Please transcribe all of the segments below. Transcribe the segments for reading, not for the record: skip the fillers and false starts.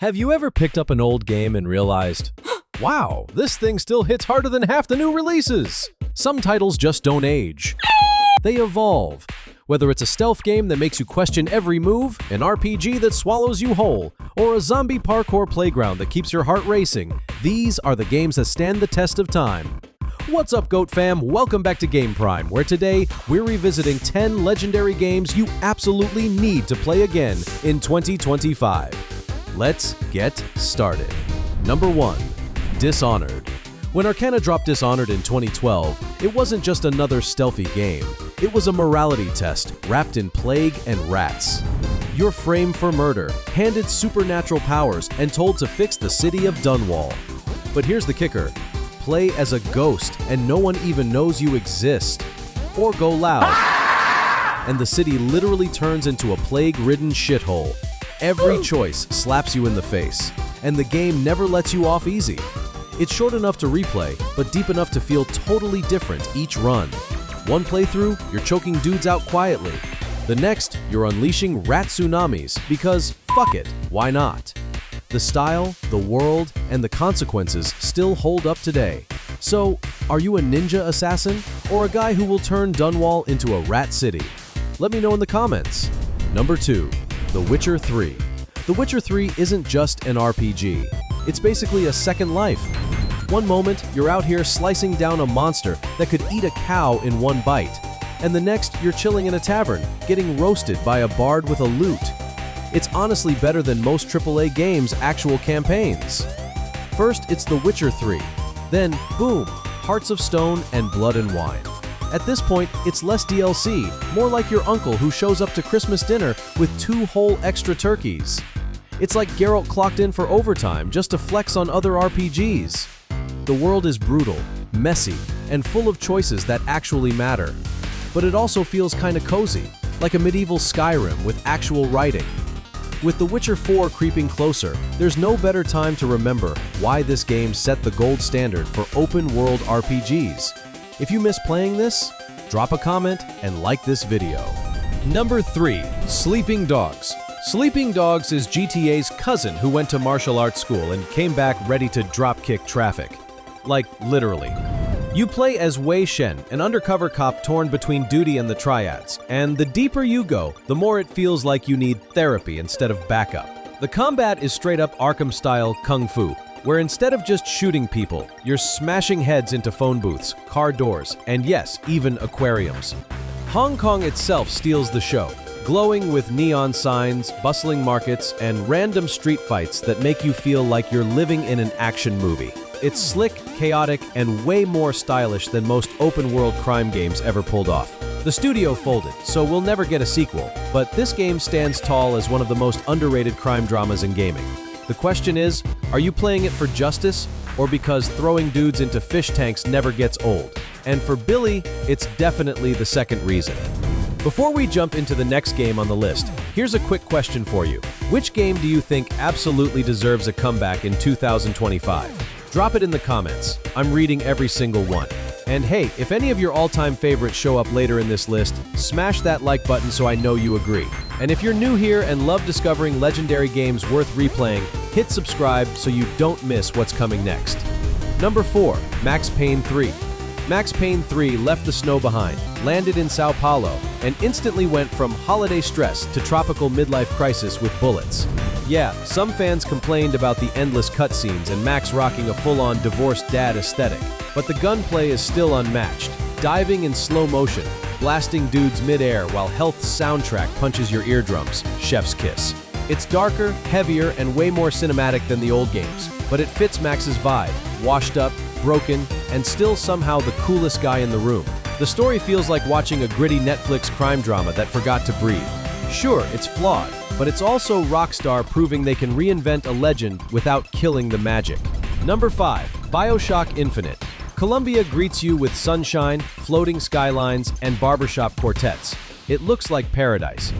Have you ever picked up an old game and realized, wow, this thing still hits harder than half the new releases? Some titles just don't age. They evolve. Whether it's a stealth game that makes you question every move, an RPG that swallows you whole, or a zombie parkour playground that keeps your heart racing, these are the games that stand the test of time. What's up, GOAT fam? Welcome back to Game Prime, where today we're revisiting 10 legendary games you absolutely need to play again in 2025. Let's get started. Number 1. Dishonored. When Arcana dropped Dishonored in 2012, it wasn't just another stealthy game. It was a morality test wrapped in plague and rats. You're framed for murder, handed supernatural powers, and told to fix the city of Dunwall. But here's the kicker. Play as a ghost and no one even knows you exist. Or go loud. And the city literally turns into a plague-ridden shithole. Every choice slaps you in the face, and the game never lets you off easy. It's short enough to replay, but deep enough to feel totally different each run. One playthrough, you're choking dudes out quietly. The next, you're unleashing rat tsunamis because fuck it, why not? The style, the world, and the consequences still hold up today. So, are you a ninja assassin or a guy who will turn Dunwall into a rat city? Let me know in the comments. Number 2. The Witcher 3. The Witcher 3 isn't just an RPG. It's basically a second life. One moment, you're out here slicing down a monster that could eat a cow in one bite. And the next, you're chilling in a tavern, getting roasted by a bard with a lute. It's honestly better than most AAA games' actual campaigns. First, it's The Witcher 3. Then, boom, Hearts of Stone and Blood and Wine. At this point, it's less DLC, more like your uncle who shows up to Christmas dinner with 2 whole extra turkeys. It's like Geralt clocked in for overtime just to flex on other RPGs. The world is brutal, messy, and full of choices that actually matter. But it also feels kinda cozy, like a medieval Skyrim with actual writing. With The Witcher 4 creeping closer, there's no better time to remember why this game set the gold standard for open-world RPGs. If you miss playing this, drop a comment and like this video. Number 3. Sleeping Dogs. Sleeping Dogs is GTA's cousin who went to martial arts school and came back ready to dropkick traffic. Like, literally. You play as Wei Shen, an undercover cop torn between duty and the triads, and the deeper you go, the more it feels like you need therapy instead of backup. The combat is straight-up Arkham-style kung fu, where instead of just shooting people, you're smashing heads into phone booths, car doors, and yes, even aquariums. Hong Kong itself steals the show, glowing with neon signs, bustling markets, and random street fights that make you feel like you're living in an action movie. It's slick, chaotic, and way more stylish than most open-world crime games ever pulled off. The studio folded, so we'll never get a sequel, but this game stands tall as one of the most underrated crime dramas in gaming. The question is, are you playing it for justice, or because throwing dudes into fish tanks never gets old? And for Billy, it's definitely the second reason. Before we jump into the next game on the list, here's a quick question for you. Which game do you think absolutely deserves a comeback in 2025? Drop it in the comments. I'm reading every single one. And hey, if any of your all-time favorites show up later in this list, smash that like button so I know you agree. And if you're new here and love discovering legendary games worth replaying, hit subscribe so you don't miss what's coming next. Number 4. Max Payne 3. Max Payne 3 left the snow behind, landed in Sao Paulo, and instantly went from holiday stress to tropical midlife crisis with bullets. Yeah, some fans complained about the endless cutscenes and Max rocking a full-on divorced dad aesthetic, but the gunplay is still unmatched, diving in slow motion, blasting dudes mid-air while Health's soundtrack punches your eardrums, chef's kiss. It's darker, heavier, and way more cinematic than the old games, but it fits Max's vibe, washed up, broken, and still somehow the coolest guy in the room. The story feels like watching a gritty Netflix crime drama that forgot to breathe. Sure, it's flawed, but it's also Rockstar proving they can reinvent a legend without killing the magic. Number 5. Bioshock Infinite. Columbia greets you with sunshine, floating skylines, and barbershop quartets. It looks like paradise.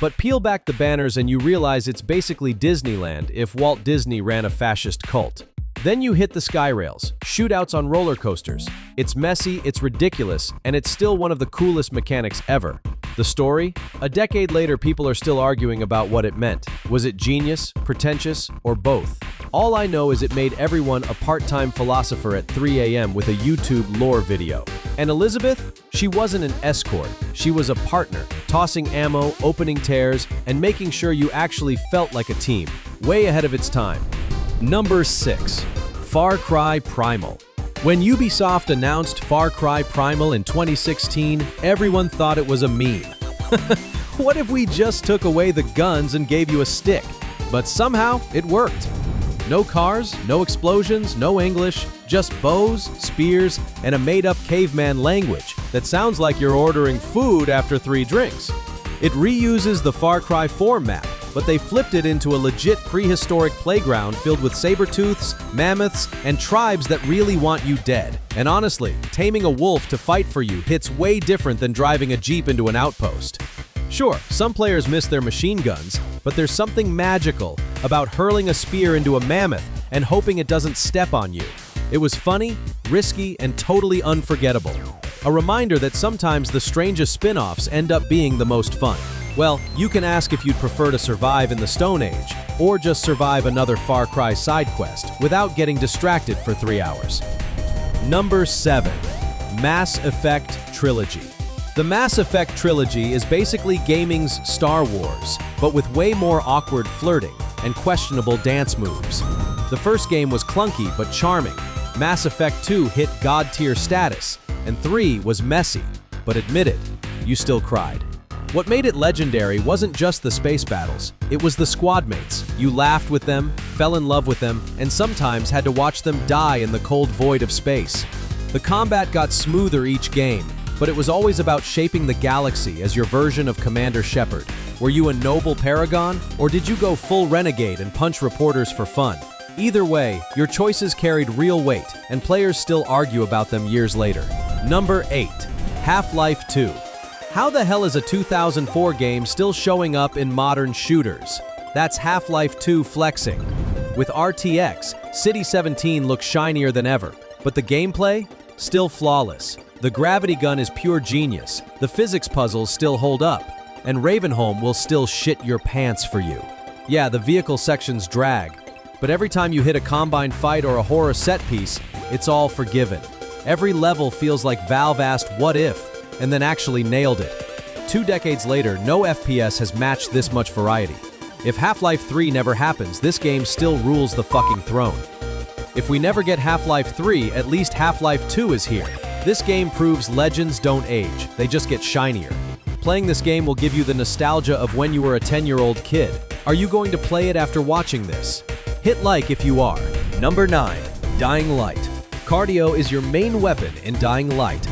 But peel back the banners and you realize it's basically Disneyland if Walt Disney ran a fascist cult. Then you hit the sky rails, shootouts on roller coasters. It's messy, it's ridiculous, and it's still one of the coolest mechanics ever. The story? A decade later, people are still arguing about what it meant. Was it genius, pretentious, or both? All I know is it made everyone a part-time philosopher at 3 a.m. with a YouTube lore video. And Elizabeth? She wasn't an escort. She was a partner, tossing ammo, opening tears, and making sure you actually felt like a team. Way ahead of its time. Number 6. Far Cry Primal. When Ubisoft announced Far Cry Primal in 2016, everyone thought it was a meme. What if we just took away the guns and gave you a stick? But somehow, it worked. No cars, no explosions, no English, just bows, spears, and a made-up caveman language that sounds like you're ordering food after 3 drinks. It reuses the Far Cry 4 map, but they flipped it into a legit prehistoric playground filled with saber-tooths, mammoths, and tribes that really want you dead. And honestly, taming a wolf to fight for you hits way different than driving a jeep into an outpost. Sure, some players miss their machine guns, but there's something magical about hurling a spear into a mammoth and hoping it doesn't step on you. It was funny, risky, and totally unforgettable. A reminder that sometimes the strangest spin-offs end up being the most fun. Well, you can ask if you'd prefer to survive in the Stone Age, or just survive another Far Cry side quest without getting distracted for 3 hours. Number 7. Mass Effect Trilogy. The Mass Effect Trilogy is basically gaming's Star Wars, but with way more awkward flirting and questionable dance moves. The first game was clunky but charming. Mass Effect 2 hit God-tier status, and 3 was messy, but admit it, you still cried. What made it legendary wasn't just the space battles, it was the squad mates. You laughed with them, fell in love with them, and sometimes had to watch them die in the cold void of space. The combat got smoother each game, but it was always about shaping the galaxy as your version of Commander Shepard. Were you a noble paragon, or did you go full renegade and punch reporters for fun? Either way, your choices carried real weight, and players still argue about them years later. Number 8. Half-Life 2. How the hell is a 2004 game still showing up in modern shooters? That's Half-Life 2 flexing. With RTX, City 17 looks shinier than ever, but the gameplay? Still flawless. The gravity gun is pure genius, the physics puzzles still hold up, and Ravenholm will still shit your pants for you. Yeah, the vehicle sections drag, but every time you hit a Combine fight or a horror set piece, it's all forgiven. Every level feels like Valve asked what if, and then actually nailed it. 2 decades later, no FPS has matched this much variety. If Half-Life 3 never happens, this game still rules the fucking throne. If we never get Half-Life 3, at least Half-Life 2 is here. This game proves legends don't age, they just get shinier. Playing this game will give you the nostalgia of when you were a 10-year-old kid. Are you going to play it after watching this? Hit like if you are. Number 9. Dying Light. Cardio is your main weapon in Dying Light.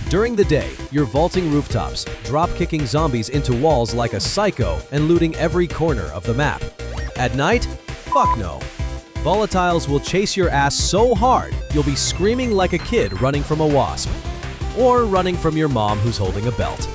During the day, you're vaulting rooftops, drop-kicking zombies into walls like a psycho, and looting every corner of the map. At night? Fuck no. Volatiles will chase your ass so hard, you'll be screaming like a kid running from a wasp. Or running from your mom who's holding a belt.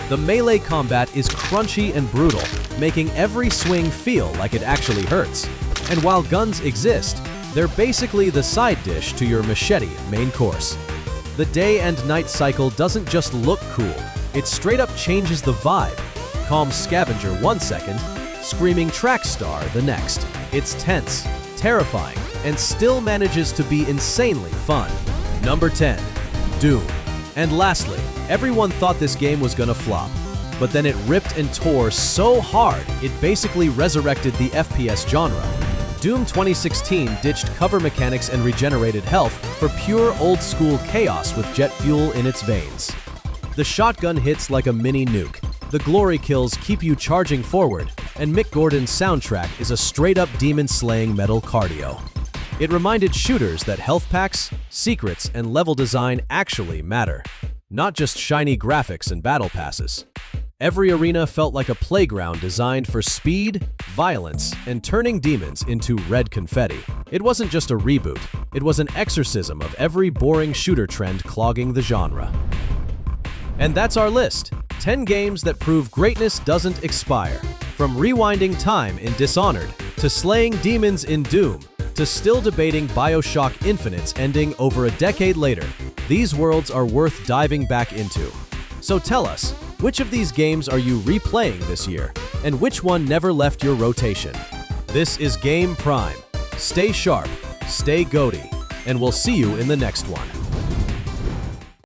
The melee combat is crunchy and brutal, making every swing feel like it actually hurts. And while guns exist, they're basically the side dish to your machete main course. The day and night cycle doesn't just look cool, it straight up changes the vibe. Calm Scavenger 1 second, screaming Track Star the next. It's tense, terrifying, and still manages to be insanely fun. Number 10. Doom. And lastly, everyone thought this game was gonna flop, but then it ripped and tore so hard it basically resurrected the FPS genre. Doom 2016 ditched cover mechanics and regenerated health for pure old-school chaos with jet fuel in its veins. The shotgun hits like a mini nuke, the glory kills keep you charging forward, and Mick Gordon's soundtrack is a straight-up demon-slaying metal cardio. It reminded shooters that health packs, secrets, and level design actually matter, not just shiny graphics and battle passes. Every arena felt like a playground designed for speed, violence, and turning demons into red confetti. It wasn't just a reboot, it was an exorcism of every boring shooter trend clogging the genre. And that's our list. 10 games that prove greatness doesn't expire. From rewinding time in Dishonored, to slaying demons in Doom, to still debating Bioshock Infinite's ending over a decade later, these worlds are worth diving back into. So tell us, Which of these games are you replaying this year? And which one never left your rotation? This is Game Prime. Stay sharp, stay goaty, and we'll see you in the next one.